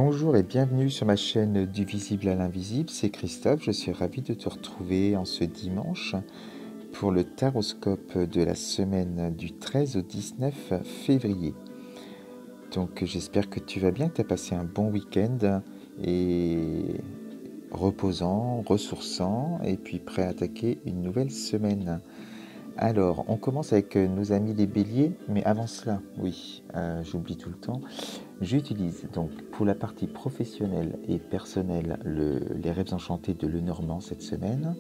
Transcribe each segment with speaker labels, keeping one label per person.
Speaker 1: Bonjour et bienvenue sur ma chaîne du visible à l'invisible, c'est Christophe, je suis ravi de te retrouver en ce dimanche pour le taroscope de la semaine du 13 au 19 février. Donc j'espère que tu vas bien, que tu as passé un bon week-end et reposant, ressourçant et puis prêt à attaquer une nouvelle semaine. Alors, on commence avec nos amis les béliers, mais avant cela, oui, j'oublie tout le temps. J'utilise donc pour la partie professionnelle et personnelle les rêves enchantés de Lenormand cette semaine.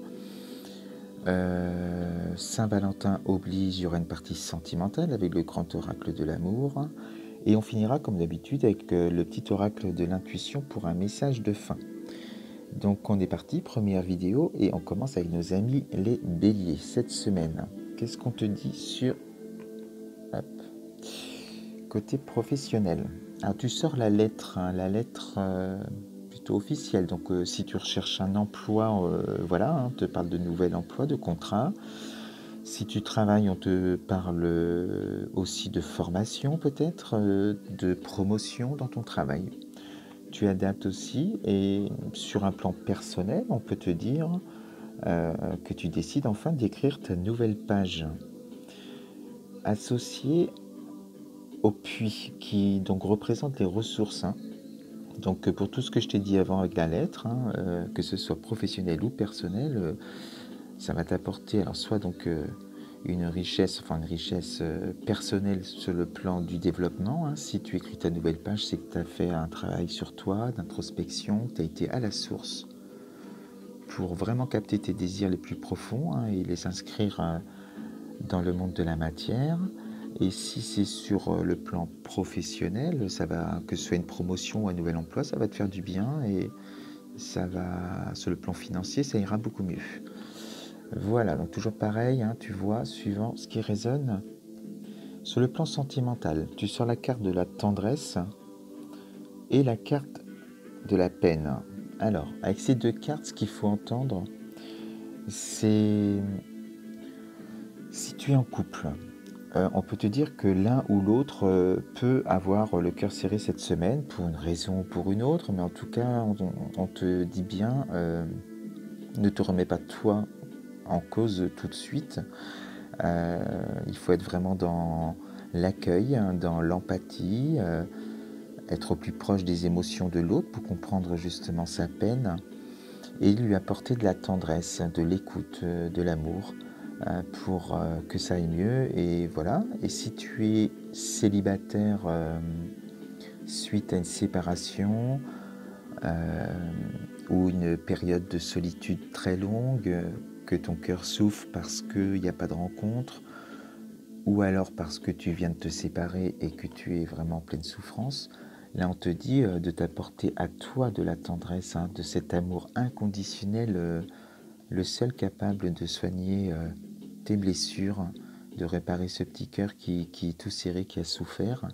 Speaker 1: Saint-Valentin oblige, il y aura une partie sentimentale avec le grand oracle de l'amour. Et on finira comme d'habitude avec le petit oracle de l'intuition pour un message de fin. Donc on est parti, première vidéo, et on commence avec nos amis les béliers cette semaine. Qu'est-ce qu'on te dit sur... Hop. Côté professionnel. Alors tu sors la lettre, hein, la lettre plutôt officielle. Donc si tu recherches un emploi, voilà, hein, on te parle de nouvel emploi, de contrat. Si tu travailles, on te parle aussi de formation peut-être, de promotion dans ton travail. Tu adaptes aussi et sur un plan personnel, on peut te dire que tu décides enfin d'écrire ta nouvelle page. Associée au puits qui donc représente les ressources. Hein. Donc pour tout ce que je t'ai dit avant avec la lettre, hein, que ce soit professionnel ou personnel, ça va t'apporter alors soit donc une richesse personnelle sur le plan du développement. Hein. Si tu écris ta nouvelle page, c'est que tu as fait un travail sur toi, d'introspection, tu as été à la source pour vraiment capter tes désirs les plus profonds, hein, et les inscrire dans le monde de la matière. Et si c'est sur le plan professionnel, ça va, que ce soit une promotion ou un nouvel emploi, ça va te faire du bien et ça va, sur le plan financier, ça ira beaucoup mieux. Voilà, donc toujours pareil, hein, tu vois, suivant ce qui résonne. Sur le plan sentimental, tu sors la carte de la tendresse et la carte de la peine. Alors, avec ces deux cartes, ce qu'il faut entendre, c'est si tu es en couple, on peut te dire que l'un ou l'autre peut avoir le cœur serré cette semaine pour une raison ou pour une autre, mais en tout cas, on te dit bien, ne te remets pas toi en cause tout de suite. Il faut être vraiment dans l'accueil, hein, dans l'empathie, être au plus proche des émotions de l'autre pour comprendre justement sa peine et lui apporter de la tendresse, de l'écoute, de l'amour pour que ça aille mieux. Et voilà. Et si tu es célibataire suite à une séparation ou une période de solitude très longue, que ton cœur souffre parce qu'il n'y a pas de rencontre, ou alors parce que tu viens de te séparer et que tu es vraiment en pleine souffrance, là on te dit de t'apporter à toi de la tendresse, hein, de cet amour inconditionnel, le seul capable de soigner tes blessures, de réparer ce petit cœur qui est tout serré, qui a souffert.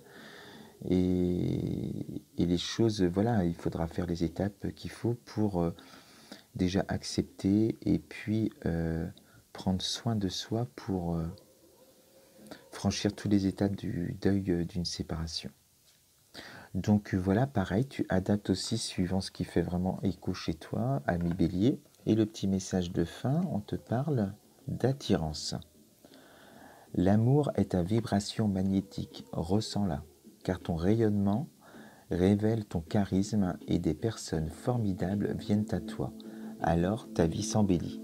Speaker 1: Et les choses, voilà, il faudra faire les étapes qu'il faut pour déjà accepter et puis prendre soin de soi pour franchir toutes les étapes du deuil d'une séparation. Donc voilà, pareil, tu adaptes aussi suivant ce qui fait vraiment écho chez toi, ami bélier. Et le petit message de fin, on te parle d'attirance. L'amour est ta vibration magnétique, ressens-la, car ton rayonnement révèle ton charisme et des personnes formidables viennent à toi. Alors ta vie s'embellit.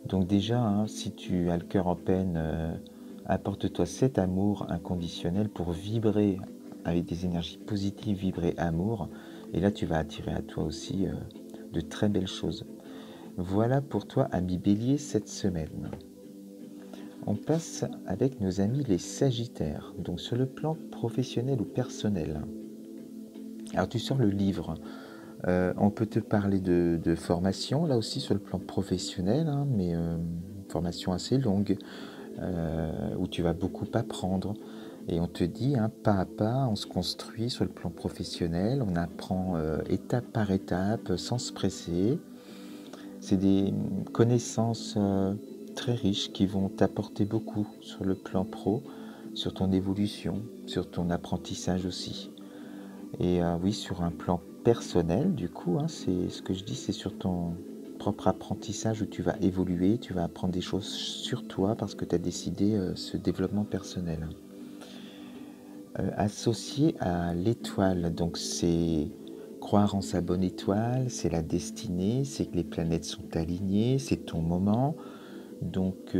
Speaker 1: Donc déjà, hein, si tu as le cœur en peine, apporte-toi cet amour inconditionnel pour vibrer avec des énergies positives, vibrer amour. Et là, tu vas attirer à toi aussi de très belles choses. Voilà pour toi, ami bélier, cette semaine. On passe avec nos amis les sagittaires, donc sur le plan professionnel ou personnel. Alors tu sors le livre. On peut te parler de formation, là aussi sur le plan professionnel, hein, mais formation assez longue, où tu vas beaucoup apprendre. Et on te dit, hein, pas à pas, on se construit sur le plan professionnel, on apprend étape par étape, sans se presser. C'est des connaissances très riches qui vont t'apporter beaucoup sur le plan pro, sur ton évolution, sur ton apprentissage aussi. Et oui, sur un plan personnel, du coup, hein, c'est ce que je dis, c'est sur ton propre apprentissage où tu vas évoluer, tu vas apprendre des choses sur toi parce que tu as décidé ce développement personnel. Associé à l'étoile, donc c'est croire en sa bonne étoile, c'est la destinée, c'est que les planètes sont alignées, c'est ton moment. Donc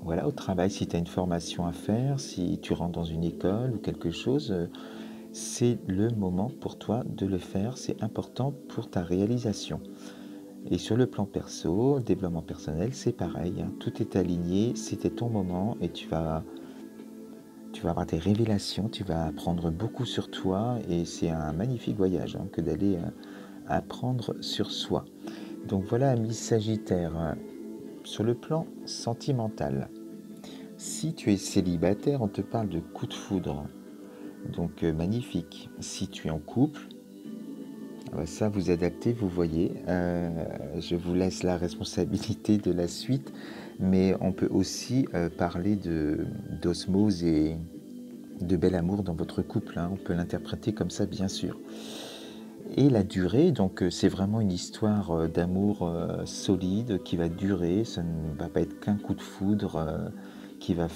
Speaker 1: voilà, au travail, si tu as une formation à faire, si tu rentres dans une école ou quelque chose, c'est le moment pour toi de le faire, c'est important pour ta réalisation. Et sur le plan perso, le développement personnel, c'est pareil, hein, tout est aligné, c'était ton moment et tu vas avoir des révélations, tu vas apprendre beaucoup sur toi et c'est un magnifique voyage hein, que d'aller apprendre sur soi. Donc voilà, ami Sagittaire, sur le plan sentimental. Si tu es célibataire, on te parle de coup de foudre. Donc magnifique. Si tu es en couple, ça vous adaptez, vous voyez. Je vous laisse la responsabilité de la suite, mais on peut aussi parler d'osmose et de bel amour dans votre couple. Hein. On peut l'interpréter comme ça, bien sûr. Et la durée, donc c'est vraiment une histoire d'amour solide qui va durer. Ça ne va pas être qu'un coup de foudre qui va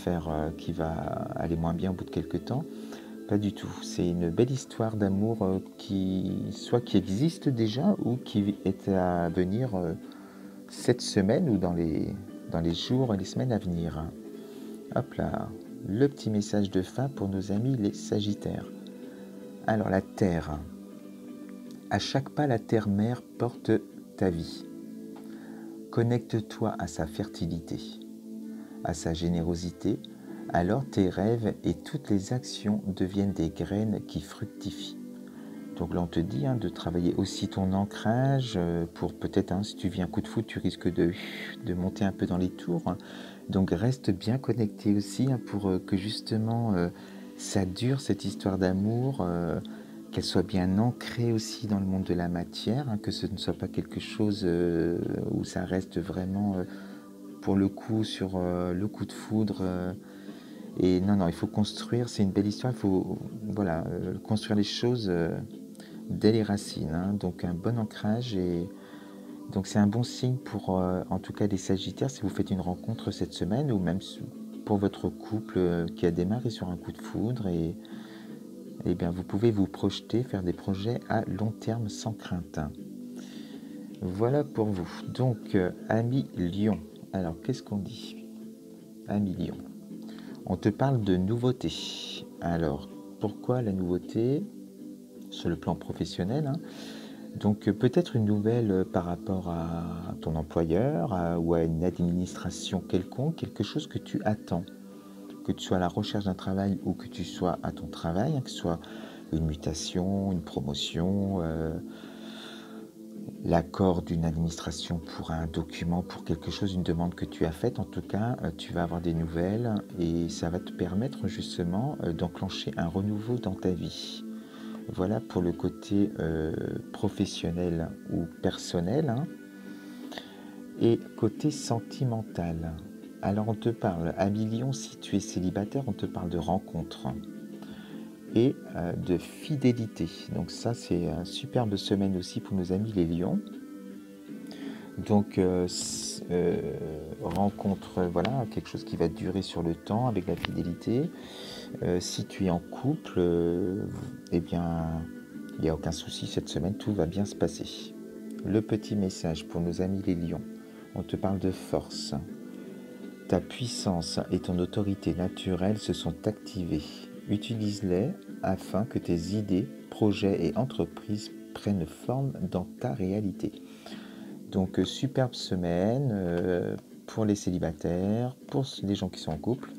Speaker 1: aller moins bien au bout de quelques temps. Pas du tout. C'est une belle histoire d'amour qui existe déjà ou qui est à venir cette semaine ou dans les jours et les semaines à venir. Hop là, le petit message de fin pour nos amis les Sagittaires. Alors la Terre. À chaque pas, la Terre-Mère porte ta vie. Connecte-toi à sa fertilité, à sa générosité, alors tes rêves et toutes les actions deviennent des graines qui fructifient. Donc là, on te dit de travailler aussi ton ancrage pour peut-être, si tu vis un coup de foudre, tu risques de monter un peu dans les tours. Donc reste bien connecté aussi pour que justement ça dure cette histoire d'amour, qu'elle soit bien ancrée aussi dans le monde de la matière, que ce ne soit pas quelque chose où ça reste vraiment pour le coup sur le coup de foudre. Et non, non, il faut construire, c'est une belle histoire, il faut voilà, construire les choses dès les racines. Donc un bon ancrage et donc c'est un bon signe pour en tout cas les Sagittaires si vous faites une rencontre cette semaine ou même pour votre couple qui a démarré sur un coup de foudre et bien vous pouvez vous projeter, faire des projets à long terme sans crainte. Voilà pour vous. Donc ami Lion. Alors qu'est-ce qu'on dit? Ami Lion. On te parle de nouveauté. Alors pourquoi la nouveauté? Sur le plan professionnel, Donc peut-être une nouvelle par rapport à ton employeur ou à une administration quelconque, quelque chose que tu attends, que tu sois à la recherche d'un travail ou que tu sois à ton travail, que ce soit une mutation, une promotion, l'accord d'une administration pour un document, pour quelque chose, une demande que tu as faite. En tout cas, tu vas avoir des nouvelles et ça va te permettre justement d'enclencher un renouveau dans ta vie. Voilà pour le côté professionnel ou personnel. Et côté sentimental. Alors on te parle, à Lion, si tu es célibataire, on te parle de rencontres et de fidélité. Donc ça, c'est une superbe semaine aussi pour nos amis les lions. Donc rencontre, voilà, quelque chose qui va durer sur le temps avec la fidélité. Si tu es en couple, eh bien, il n'y a aucun souci cette semaine, tout va bien se passer. Le petit message pour nos amis les lions. On te parle de force. Ta puissance et ton autorité naturelle se sont activées. Utilise-les afin que tes idées, projets et entreprises prennent forme dans ta réalité. Donc superbe semaine pour les célibataires, pour les gens qui sont en couple.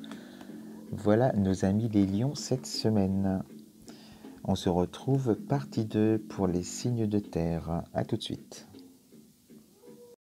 Speaker 1: Voilà nos amis les lions cette semaine. On se retrouve partie 2 pour les signes de terre. A tout de suite.